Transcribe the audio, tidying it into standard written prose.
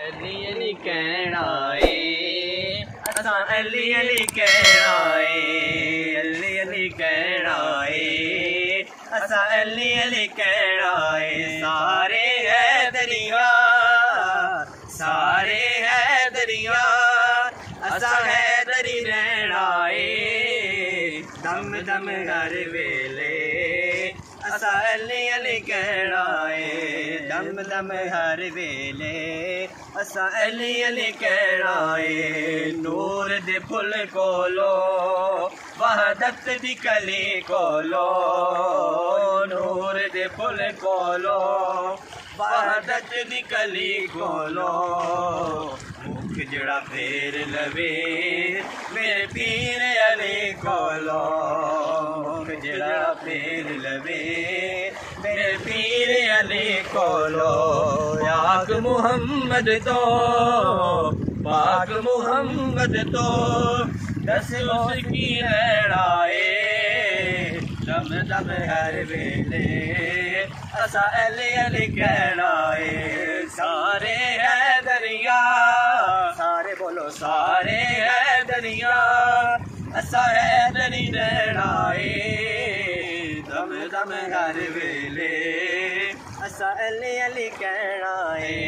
अली अली कहना है असां अली अली कहना है अली अली कहना है असां अली अली कहना है। सारे है दरिया सारे है दरिया असां है दरी रहना है। दम दम हर वेले असां अली अली कहना है। दम दम हर वेले असां अली अली कहना है। नूर दे फुल कोलो वहदत दी कली कोलो नूर दे फुल कोलो वहदत दी कली कोलो। मुख जड़ा फेर लवे मेरे पीर अली कोलो मुख जड़ा फेर लवे मेरे पीर अली कोलो। पाक मुहम्मद तो पाक मुहम्मद तो दस उसकी लड़ाए। दम दम हर वेले असां अली अली कहना है। सारे है दरिया सारे बोलो सारे है दरिया असां है दरी रहना है। दम दम हर वेले असां अली अली कहना है।